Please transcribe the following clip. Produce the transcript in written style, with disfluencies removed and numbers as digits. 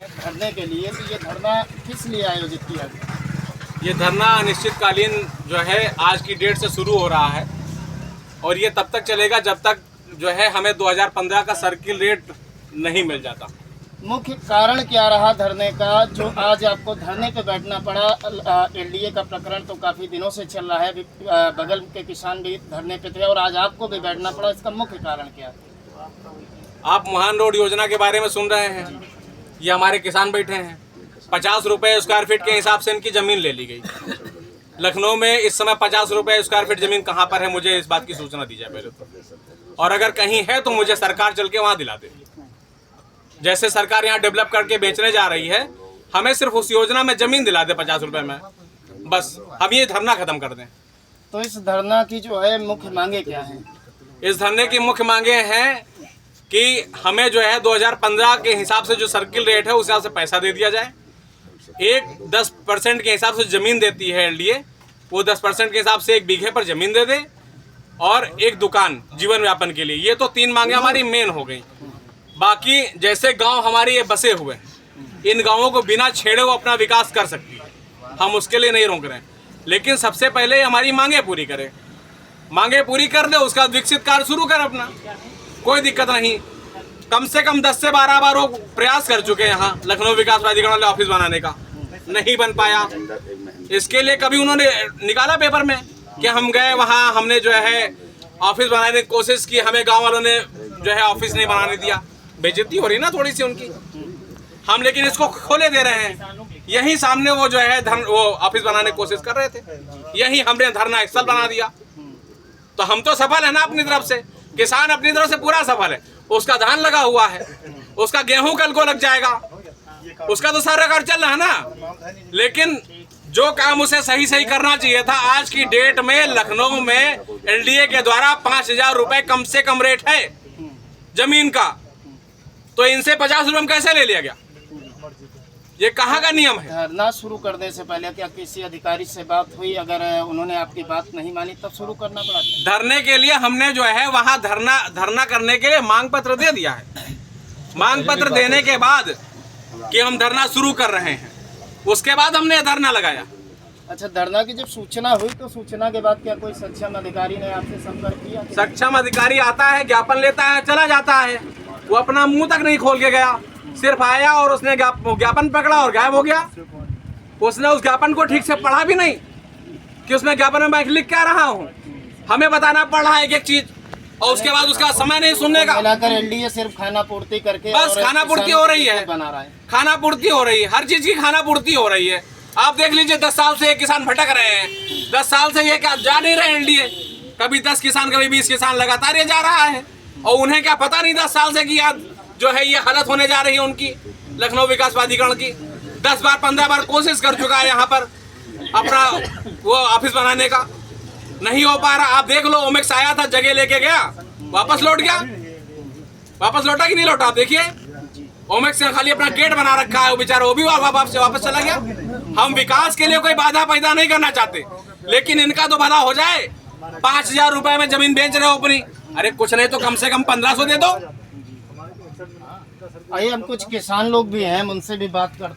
धरने के लिए, तो ये धरना किस लिए आयोजित किया गया? ये धरना अनिश्चितकालीन जो है आज की डेट से शुरू हो रहा है और ये तब तक चलेगा जब तक जो है हमें 2015 का सर्किल रेट नहीं मिल जाता। मुख्य कारण क्या रहा धरने का, जो आज आपको धरने पे बैठना पड़ा? एलडीए का प्रकरण तो काफ़ी दिनों से चल रहा है, बगल के किसान भी धरने पे थे और आज आपको भी बैठना पड़ा, इसका मुख्य कारण क्या है? आप महान रोड योजना के बारे में सुन रहे हैं, ये हमारे किसान बैठे हैं। 50 रुपये स्क्वायर फीट के हिसाब से इनकी ज़मीन ले ली गई। लखनऊ में इस समय 50 रुपये स्क्वायर फीट ज़मीन कहाँ पर है, मुझे इस बात की सूचना दी जाए पहले तो, और अगर कहीं है तो मुझे सरकार चल के वहाँ दिला दे। जैसे सरकार यहाँ डेवलप करके बेचने जा रही है, हमें सिर्फ उस योजना में ज़मीन दिला दे 50 रुपये में, बस हम ये धरना ख़त्म कर दें। तो इस धरना की जो है मुख्य मांगे क्या हैं? इस धरने की मुख्य मांगे हैं कि हमें जो है 2015 के हिसाब से जो सर्किल रेट है उस हिसाब से पैसा दे दिया जाए। 10% के हिसाब से ज़मीन देती है एलडीए, वो 10% के हिसाब से 1 बीघे पर ज़मीन दे दे और एक दुकान जीवन यापन के लिए। ये तो 3 मांगे हमारी मेन हो गई। बाकी जैसे गांव हमारे ये बसे हुए हैं, इन गांवों को बिना छेड़े वो अपना विकास कर सकती है, हम उसके लिए नहीं रोक रहे हैं, लेकिन सबसे पहले हमारी मांगे पूरी करें। मांगे पूरी कर दे, उसका विकसित कार्य शुरू कर अपना, कोई दिक्कत नहीं। कम से कम 10 से 12 बार वो प्रयास कर चुके हैं यहाँ लखनऊ विकास प्राधिकरण वाले ऑफिस बनाने का, नहीं बन पाया। इसके लिए कभी उन्होंने निकाला पेपर में कि हम गए वहाँ, हमने जो है ऑफिस बनाने की कोशिश की, हमें गांव वालों ने जो है ऑफिस नहीं बनाने दिया। बेइज्जती हो रही ना थोड़ी सी उनकी, हम लेकिन इसको खोले दे रहे हैं। यही सामने वो जो है वो ऑफिस बनाने की कोशिश कर रहे थे, यही हमने धरना स्थल बना दिया। तो हम तो सफल है ना अपनी तरफ से, किसान अपनी तरफ से पूरा सफल है। उसका धान लगा हुआ है, उसका गेहूं कल को लग जाएगा, उसका तो सारा कार्य चल रहा है ना। लेकिन जो काम उसे सही सही करना चाहिए था, आज की डेट में लखनऊ में एलडीए के द्वारा 5000 रुपए कम से कम रेट है जमीन का, तो इनसे 50 रुपए में कैसे ले लिया गया? ये कहाँ का नियम है? धरना शुरू करने से पहले क्या किसी अधिकारी से बात हुई? अगर उन्होंने आपकी बात नहीं मानी तब शुरू करना पड़ा? धरने के लिए हमने जो है वहाँ धरना करने के लिए मांग पत्र दे दिया है। मांग पत्र देने के बाद कि हम धरना शुरू कर रहे हैं, उसके बाद हमने धरना लगाया। अच्छा, धरना की जब सूचना हुई तो सूचना के बाद क्या कोई सक्षम अधिकारी ने आपसे संपर्क किया? सक्षम अधिकारी आता है, ज्ञापन लेता है, चला जाता है। वो अपना मुंह तक नहीं खोल के गया, सिर्फ आया और उसने ज्ञापन पकड़ा और गायब हो गया। उसने उस ज्ञापन को ठीक से पढ़ा भी नहीं कि उसमें ज्ञापन में मैं लिख क्या रहा हूँ, हमें बताना पड़ रहा है एक एक चीज, और उसके बाद उसका समय नहीं सुनने का। मिलाकर एलडीए सिर्फ खाना पूर्ति करके बस खाना पूर्ति हो रही है, बना रहा है, खाना पूर्ति हो रही है, हर चीज की खाना पूर्ति हो रही है। आप देख लीजिए 10 साल से ये किसान भटक रहे हैं, 10 साल से ये क्या जा नहीं रहे एलडीए, कभी 10 किसान कभी 20 किसान लगातार ये जा रहा है, और उन्हें क्या पता नहीं 10 साल से कि आज जो है ये हालत होने जा रही है उनकी लखनऊ विकास प्राधिकरण की। 10 बार 15 बार कोशिश कर चुका है यहाँ पर अपना वो ऑफिस बनाने का, नहीं हो पा रहा। आप देख लो, ओमेक्स आया था, जगह लेके गया, वापस लौट गया, वापस लौटा कि नहीं लौटा? आप देखिए, ओमेक्स ने खाली अपना गेट बना रखा है, वो बेचारा वो भी वापस चला गया। हम विकास के लिए कोई बाधा पैदा नहीं करना चाहते, लेकिन इनका तो भला हो जाए। 5000 रुपए में जमीन बेच रहे हो अपनी, अरे कुछ नहीं तो कम से कम 1500 दे दो। आइए, हम कुछ किसान लोग भी हैं, उनसे भी बात करते हैं।